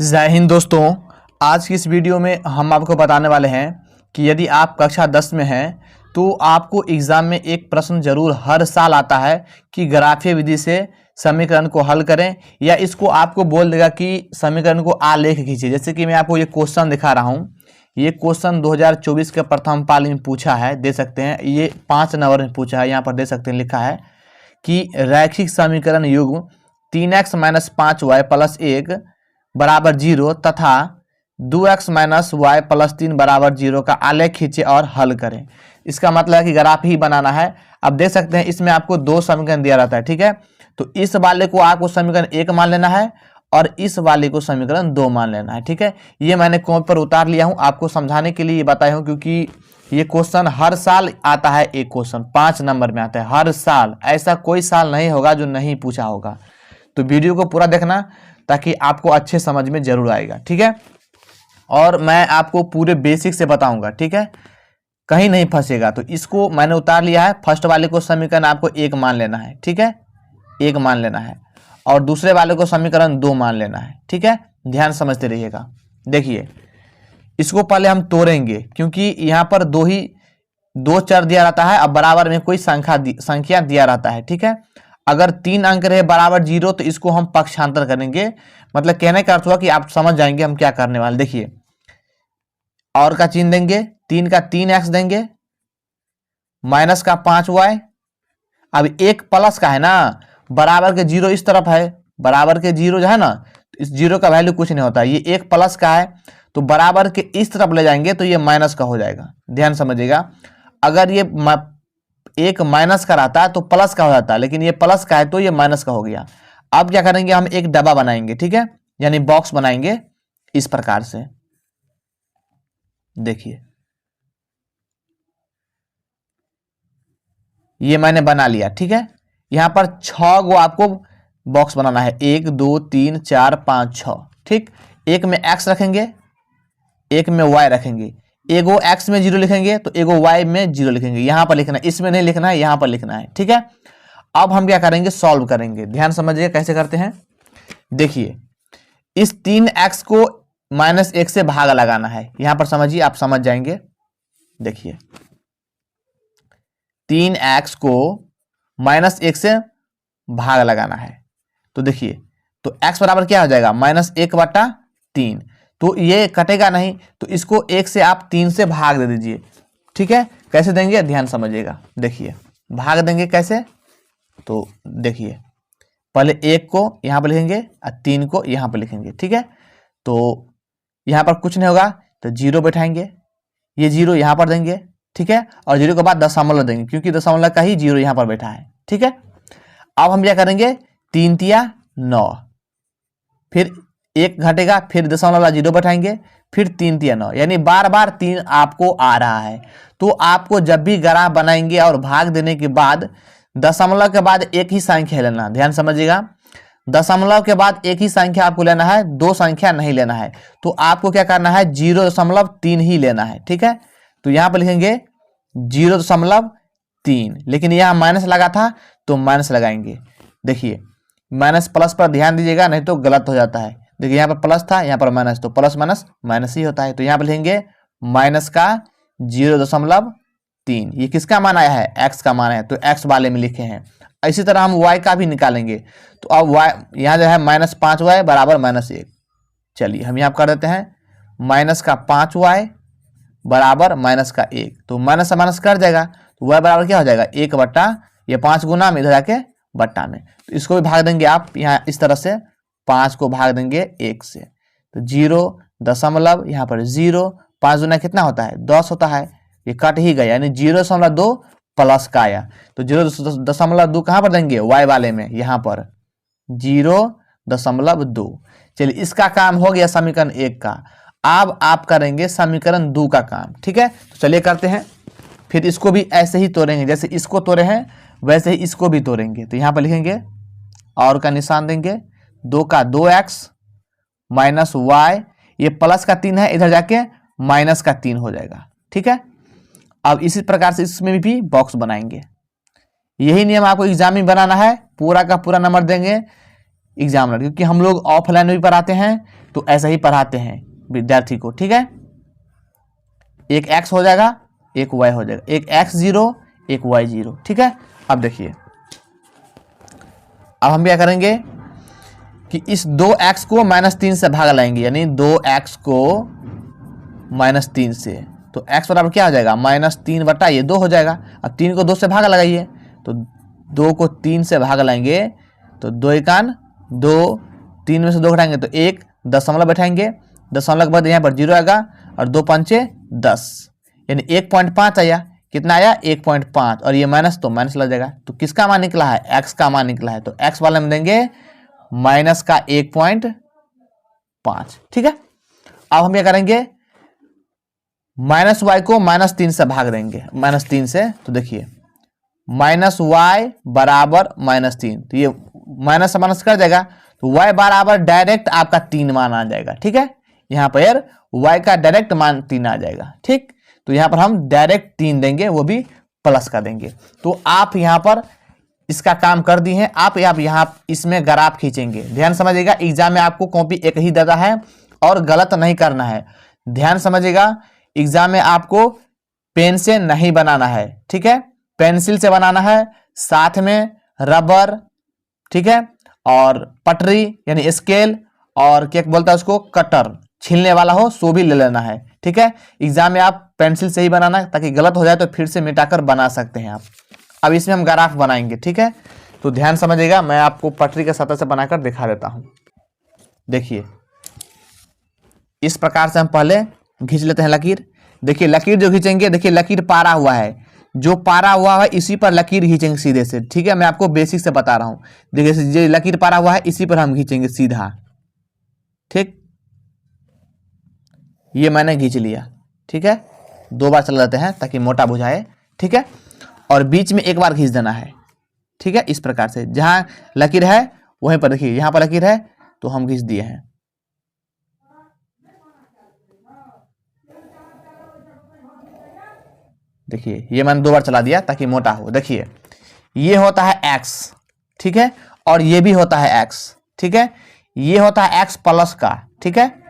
जय हिंद दोस्तों। आज की इस वीडियो में हम आपको बताने वाले हैं कि यदि आप कक्षा 10 में हैं तो आपको एग्ज़ाम में एक प्रश्न जरूर हर साल आता है कि ग्राफीय विधि से समीकरण को हल करें, या इसको आपको बोल देगा कि समीकरण को आलेख खींचिए। जैसे कि मैं आपको ये क्वेश्चन दिखा रहा हूँ, ये क्वेश्चन 2024 के प्रथम पाली में पूछा है, दे सकते हैं। ये 5 नंबर में पूछा है, यहाँ पर दे सकते हैं, लिखा है कि रैखिक समीकरण युग्म 3x - 5y + 1 बराबर 0 तथा 2x - y + 3 बराबर 0 का आलेख खींचे और हल करें। इसका मतलब है कि ग्राफ ही बनाना है। अब देख सकते हैं इसमें आपको 2 समीकरण दिया रहता है, ठीक है। तो इस वाले को आपको समीकरण 1 मान लेना है और इस वाले को समीकरण 2 मान लेना है, ठीक है। ये मैंने कॉपी पर उतार लिया हूँ, आपको समझाने के लिए ये बताया हूँ, क्योंकि ये क्वेश्चन हर साल आता है। एक क्वेश्चन 5 नंबर में आता है हर साल, ऐसा कोई साल नहीं होगा जो नहीं पूछा होगा। तो वीडियो को पूरा देखना ताकि आपको अच्छे समझ में जरूर आएगा, ठीक है। और मैं आपको पूरे बेसिक से बताऊंगा, ठीक है, कहीं नहीं फंसेगा। तो इसको मैंने उतार लिया है। फर्स्ट वाले को समीकरण आपको 1 मान लेना है, ठीक है, 1 मान लेना है, और दूसरे वाले को समीकरण 2 मान लेना है, ठीक है। ध्यान समझते रहिएगा। देखिए, इसको पहले हम तोड़ेंगे, क्योंकि यहाँ पर दो चर दिया रहता है, अब बराबर में कोई संख्या दिया रहता है, ठीक है। अगर 3 अंक रहे बराबर 0 तो इसको हम पक्षांतर करेंगे। मतलब कहने का अर्थ हुआ कि आप समझ जाएंगे हम क्या करने वाले। देखिए, और का चिन्ह देंगे, 3 का 3x देंगे, माइनस का 5y। अब एक प्लस का है ना, बराबर के 0 इस तरफ है, बराबर के 0 जो है ना, इस 0 का वैल्यू कुछ नहीं होता। ये एक प्लस का है तो बराबर के इस तरफ ले जाएंगे तो ये माइनस का हो जाएगा। ध्यान समझिएगा। अगर ये एक माइनस का रहता है तो प्लस का हो जाता है, लेकिन ये प्लस का है तो ये माइनस का हो गया। अब क्या करेंगे, हम एक डब्बा बनाएंगे, ठीक है, यानी बॉक्स बनाएंगे इस प्रकार से। देखिए, ये मैंने बना लिया, ठीक है। यहां पर 6 गो आपको बॉक्स बनाना है, 1 2 3 4 5 6, ठीक। एक में x रखेंगे, एक में y रखेंगे। एगो x में 0 लिखेंगे तो एगो y में 0 लिखेंगे। यहां पर लिखना है, इसमें नहीं लिखना है, यहां पर लिखना है, ठीक है। अब हम क्या करेंगे, सॉल्व करेंगे। ध्यान समझिए कैसे करते हैं। देखिए, इस 3x को -1 से भाग लगाना है। यहां पर समझिए, आप समझ जाएंगे। देखिए, 3x को -1 से भाग लगाना है। तो देखिए, तो x बराबर क्या हो जाएगा, -1/3। तो ये कटेगा नहीं, तो इसको 1 से आप 3 से भाग दे दीजिए, ठीक है। कैसे देंगे, ध्यान समझिएगा। देखिए, भाग देंगे कैसे, तो देखिए, पहले 1 को यहां पर लिखेंगे और 3 को यहां पर लिखेंगे, ठीक है। तो यहां पर कुछ नहीं होगा तो 0 बैठाएंगे, ये 0 यहां पर देंगे, ठीक है, और 0 के बाद दशमलव देंगे, क्योंकि दशमलव का ही 0 यहां पर बैठा है, ठीक है। अब हम क्या करेंगे, 3 तिया 9, फिर 1 घटेगा, फिर दशमलव 0 बैठाएंगे, फिर 3 तिया 9, यानी बार बार 3 आपको आ रहा है। तो आपको जब भी ग्राफ बनाएंगे और भाग देने के बाद दशमलव के बाद एक ही संख्या लेना। ध्यान समझिएगा, दशमलव के बाद एक ही संख्या आपको लेना है, 2 संख्या नहीं लेना है। तो आपको क्या करना है, 0.3 ही लेना है, ठीक है। तो यहां पर लिखेंगे 0.3, लेकिन यहां माइनस लगा था तो माइनस लगाएंगे। देखिए, माइनस प्लस पर ध्यान दीजिएगा, नहीं तो गलत हो जाता है। देखिए, यहाँ पर प्लस था, यहाँ पर माइनस, तो प्लस माइनस माइनस ही होता है। तो यहाँ पर लिखेंगे माइनस का 0.3। ये किसका मान आया है, x का मान है, तो x वाले में लिखे हैं। इसी तरह हम y का भी निकालेंगे। तो अब y यहाँ जो है -5y बराबर -1। चलिए, हम यहाँ कर देते हैं, माइनस का 5y बराबर -1। तो माइनस से माइनस कर जाएगा, तो y बराबर क्या हो जाएगा, 1 बट्टा, ये 5 गुना में, इधर जाके बट्टा में। तो इसको भी भाग देंगे आप, यहाँ इस तरह से 5 को भाग देंगे 1 से, तो 0 यहाँ पर 0, 5 गुना कितना होता है, 10 होता है। ये कट ही गया, यानी 0.2 प्लस का आया। तो 0.2 कहां पर देंगे, y वाले में, यहां पर 0.2। चलिए, इसका काम हो गया समीकरण 1 का। अब आप करेंगे समीकरण 2 का काम, ठीक है। तो चलिए करते हैं। फिर इसको भी ऐसे ही तोड़ेंगे, जैसे इसको तोड़े हैं वैसे ही इसको भी तोड़ेंगे। तो यहां पर लिखेंगे और का निशान देंगे, 2 का 2x -y, ये प्लस का 3 है, इधर जाके माइनस का 3 हो जाएगा, ठीक है। अब इसी प्रकार से इसमें भी बॉक्स बनाएंगे। यही नियम आपको एग्जाम में बनाना है, पूरा का पूरा नंबर देंगे। एग्जामिनर, क्योंकि हम लोग ऑफलाइन भी पढ़ाते हैं तो ऐसा ही पढ़ाते हैं विद्यार्थी को। ठीक है, एक x हो जाएगा, एक y हो जाएगा, एक x0 एक y0। ठीक है, अब देखिए, अब हम क्या करेंगे कि इस 2x को -3 से भाग लाएंगे, यानी 2x को -3 से, तो x बराबर क्या हो जाएगा, -3 बटा ये 2 हो जाएगा। अब 3 को 2 से भाग लगाइए, तो 2 को 3 से भाग लाएंगे तो 2 एकान 2, 3 में से 2 घटाएंगे तो 1, दशमलव बैठाएंगे, दशमलव के बाद यहाँ पर 0 आएगा और 2 पंचे 10, यानी 1.5 आया। कितना आया, 1.5, और ये माइनस तो माइनस लग जाएगा। तो किसका मान निकला है, x का मान निकला है, तो x वाले में देंगे माइनस का 1.5। ठीक है, अब हम क्या करेंगे, -y को -3 से भाग देंगे, -3 से, तो देखिए -y बराबर -3, तो ये माइनस से माइनस कर जाएगा, तो y बराबर डायरेक्ट आपका 3 मान आ जाएगा। ठीक है, यहाँ पर y का डायरेक्ट मान 3 आ जाएगा। ठीक, तो यहाँ पर हम डायरेक्ट 3 देंगे, वो भी प्लस का देंगे। तो आप यहाँ पर इसका काम कर दी हैं, आप यहाँ इसमें ग्राफ खींचेंगे। ध्यान समझिएगा, एग्जाम में आपको कॉपी एक ही देता है और गलत नहीं करना है। ध्यान समझिएगा, एग्जाम में आपको पेन से नहीं बनाना है, ठीक है, पेंसिल से बनाना है, साथ में रबर, ठीक है, और पटरी यानी स्केल, और क्या बोलता है उसको, कटर, छीलने वाला हो सो भी ले लेना है। ठीक है, एग्जाम में आप पेंसिल से ही बनाना है, ताकि गलत हो जाए तो फिर से मिटाकर बना सकते हैं आप। अब इसमें हम ग्राफ बनाएंगे। ठीक है, तो ध्यान समझिएगा, मैं आपको पटरी के सतह से बनाकर दिखा देता हूं। देखिए, इस प्रकार से हम पहले खींच लेते हैं लकीर। देखिए लकीर जो खींचेंगे, देखिए लकीर पारा हुआ है, जो पारा हुआ है इसी पर लकीर खींचेंगे सीधे से। ठीक है, मैं आपको बेसिक से बता रहा हूं। देखिए जो लकीर पारा हुआ है इसी पर हम खींचेंगे सीधा। ठीक, ये मैंने खींच लिया। ठीक है, 2 बार चला जाते हैं ताकि मोटा बुझाए। ठीक है, और बीच में एक बार खींच देना है। ठीक है, इस प्रकार से जहां लकीर है वहीं पर देखिए, यहां पर लकीर है तो हम खींच दिए हैं। देखिए ये मैंने 2 बार चला दिया ताकि मोटा हो। देखिए ये होता है x, ठीक है, और ये भी होता है x। ठीक है, ये होता है x प्लस का, ठीक है,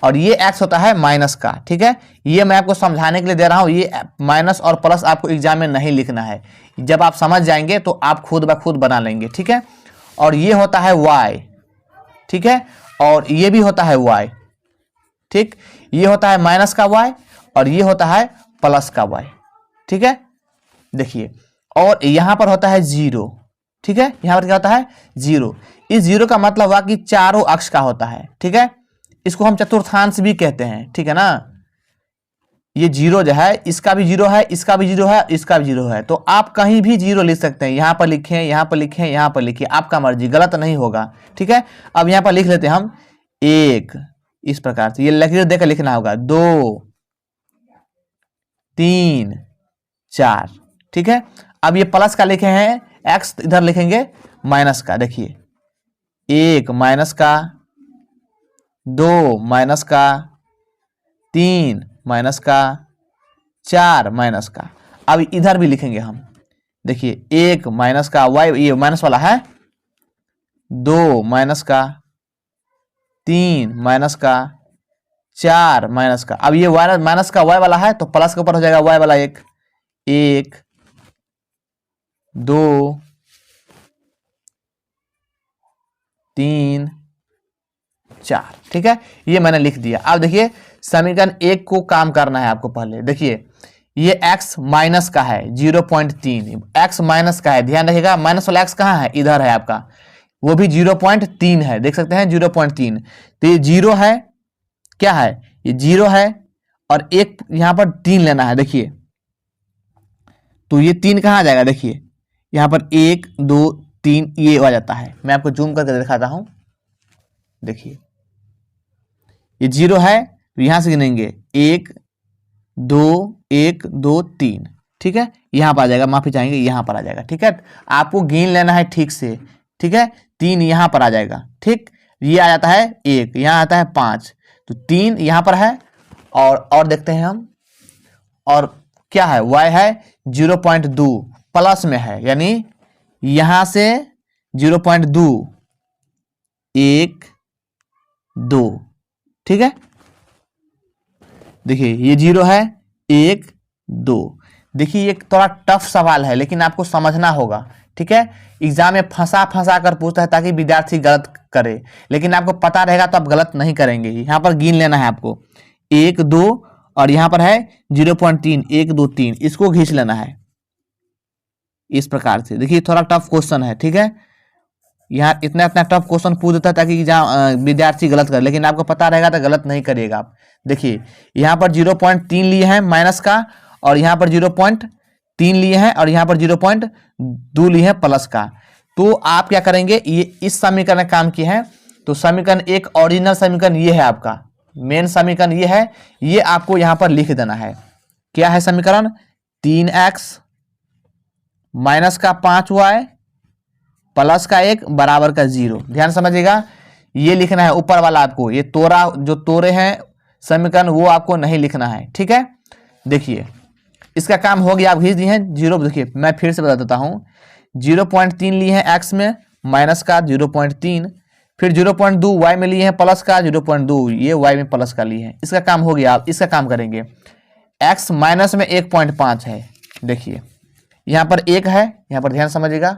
और ये x होता है माइनस का। ठीक है, ये मैं आपको समझाने के लिए दे रहा हूं, ये माइनस और प्लस आपको एग्जाम में नहीं लिखना है, जब आप समझ जाएंगे तो आप खुद ब खुद बना लेंगे। ठीक है, और ये होता है y, ठीक है, और ये भी होता है y। ठीक, ये होता है माइनस का y और ये होता है प्लस का y। ठीक है, देखिए, और यहां पर होता है 0। ठीक है, यहां पर क्या होता है, 0। इस 0 का मतलब हुआ कि चारों अक्ष का होता है। ठीक है, इसको हम चतुर्थांश भी कहते हैं। ठीक है ना, ये 0 जो है, इसका भी 0 है, इसका भी 0 है, इसका भी 0 है, तो आप कहीं भी 0 लिख सकते हैं। यहां पर लिखें, यहां पर लिखें, यहां पर लिखिए, आपका मर्जी, गलत नहीं होगा। ठीक है, अब यहां पर लिख लेते हैं हम 1, इस प्रकार से ये लकीर देकर लिखना होगा, 2 3 4। ठीक है, अब ये प्लस का लिखे हैं, x इधर लिखेंगे माइनस का। देखिए 1 माइनस का, 2 माइनस का, 3 माइनस का, 4 माइनस का। अब इधर भी लिखेंगे हम, देखिए 1 माइनस का, y ये माइनस वाला है, 2 माइनस का, 3 माइनस का, 4 माइनस का। अब ये माइनस का y वाला है तो प्लस के ऊपर हो जाएगा y वाला 1, 1 2 3 4। ठीक है, ये मैंने लिख दिया। अब देखिए समीकरण 1 को काम करना है आपको। पहले देखिए ये x माइनस का है 0.3, x माइनस का है, ध्यान रखिएगा, माइनस वाला x कहाँ है, इधर है आपका, वो भी 0.3 है, देख सकते हैं 0.3। तो ये 0 है, क्या है, ये 0 है, और एक यहां पर 3 लेना है। देखिए तो ये 3 कहाँ आ जाएगा, देखिए यहां पर 1 2 3 ये आ जाता है। मैं आपको जूम करके दिखाता हूं। देखिए ये 0 है तो यहां से गिनेंगे 1 2 1 2 3। ठीक है, यहां पर आ जाएगा, माफी चाहेंगे, यहां पर आ जाएगा। ठीक है, आपको गिन लेना है ठीक से। ठीक है, 3 यहां पर आ जाएगा। ठीक, ये आ जाता है 1, यहां आता है 5, तो 3 यहां पर है। और देखते हैं हम, और क्या है, y है 0.2 प्लस में है, यानी यहां से 0.2 1 2, ठीक है। देखिए ये 0 है, 1 2। देखिए ये थोड़ा टफ सवाल है लेकिन आपको समझना होगा, ठीक है। एग्जाम में फंसा कर पूछता है ताकि विद्यार्थी गलत करे, लेकिन आपको पता रहेगा तो आप गलत नहीं करेंगे। यहाँ पर गिन लेना है आपको 1 2 और यहाँ पर है 0.3, 1 2 3, इसको खींच लेना है इस प्रकार से। देखिए थोड़ा टफ क्वेश्चन है, ठीक है। यहाँ इतना टफ क्वेश्चन पूछ देता है ताकि विद्यार्थी गलत करे, लेकिन आपको पता रहेगा तो गलत नहीं करिएगा आप। देखिए यहाँ पर 0.3 लिए हैं माइनस का, और यहाँ पर 0.3 लिए हैं, और यहाँ पर 0.2 लिए हैं प्लस का। तो आप क्या करेंगे, ये इस समीकरण काम किए हैं। तो समीकरण एक ओरिजिनल समीकरण ये है, आपका मेन समीकरण ये है, ये आपको यहाँ पर लिख देना है। क्या है समीकरण, 3x माइनस का 5y प्लस का 1 बराबर का 0। ध्यान समझिएगा, ये लिखना है ऊपर वाला आपको, ये जो तोड़े हैं समीकरण वो आपको नहीं लिखना है, ठीक है। देखिए इसका काम हो गया, आप खींच दिए हैं 0। देखिए मैं फिर से बता देता हूँ, 0.3 लिए हैं x में माइनस का 0.3, फिर 0.2 y में लिए हैं प्लस का 0.2, ये y में प्लस का लिए हैं। इसका काम हो गया। आप इसका काम करेंगे, x माइनस में 1.5 है। देखिए यहाँ पर 1 है, यहाँ पर ध्यान समझिएगा,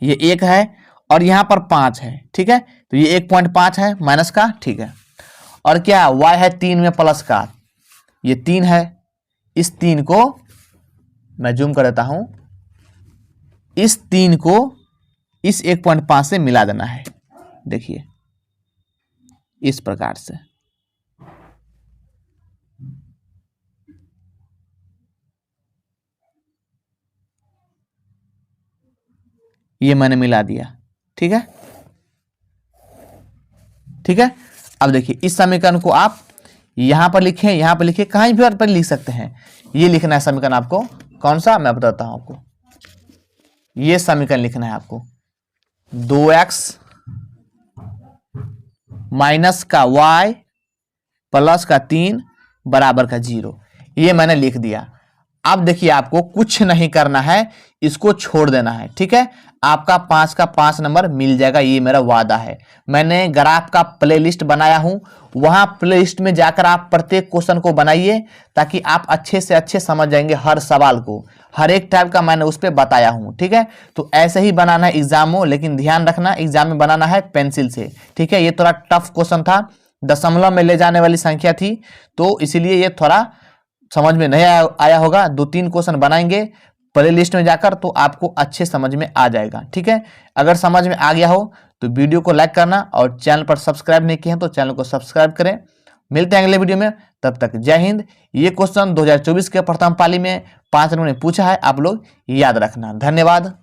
ये 1 है और यहाँ पर 5 है, ठीक है। तो ये 1.5 है माइनस का, ठीक है। और क्या y है 3 में प्लस का, ये 3 है। इस 3 को मैं जूम कर देता हूं, इस 3 को इस 1.5 से मिला देना है। देखिए इस प्रकार से, ये मैंने मिला दिया, ठीक है, ठीक है। अब देखिए इस समीकरण को आप यहां पर लिखें, यहां पर लिखें, कहीं भी पर लिख सकते हैं। ये लिखना है समीकरण आपको, कौन सा मैं बताता हूं आपको। ये समीकरण लिखना है आपको, 2x माइनस का y प्लस का 3 बराबर का 0। ये मैंने लिख दिया। अब देखिए आपको कुछ नहीं करना है, इसको छोड़ देना है, ठीक है। आपका 5 का 5 नंबर मिल जाएगा, ये मेरा वादा है। मैंने ग्राफ का प्लेलिस्ट बनाया हूं, वहां प्लेलिस्ट में जाकर आप प्रत्येक क्वेश्चन को बनाइए ताकि आप अच्छे से अच्छे समझ जाएंगे हर सवाल को। हर एक टाइप का मैंने उस पर बताया हूं, ठीक है। तो ऐसे ही बनाना है एग्जाम में, लेकिन ध्यान रखना एग्जाम में बनाना है पेंसिल से, ठीक है। ये थोड़ा टफ क्वेश्चन था, दशमलव में ले जाने वाली संख्या थी, तो इसीलिए ये थोड़ा समझ में नहीं आया होगा। 2-3 क्वेश्चन बनाएंगे प्ले लिस्ट में जाकर, तो आपको अच्छे समझ में आ जाएगा, ठीक है। अगर समझ में आ गया हो तो वीडियो को लाइक करना, और चैनल पर सब्सक्राइब नहीं किए हैं तो चैनल को सब्सक्राइब करें। मिलते हैं अगले वीडियो में, तब तक जय हिंद। ये क्वेश्चन 2024 के प्रथम पाली में 5 नंबर में पूछा है, आप लोग याद रखना। धन्यवाद।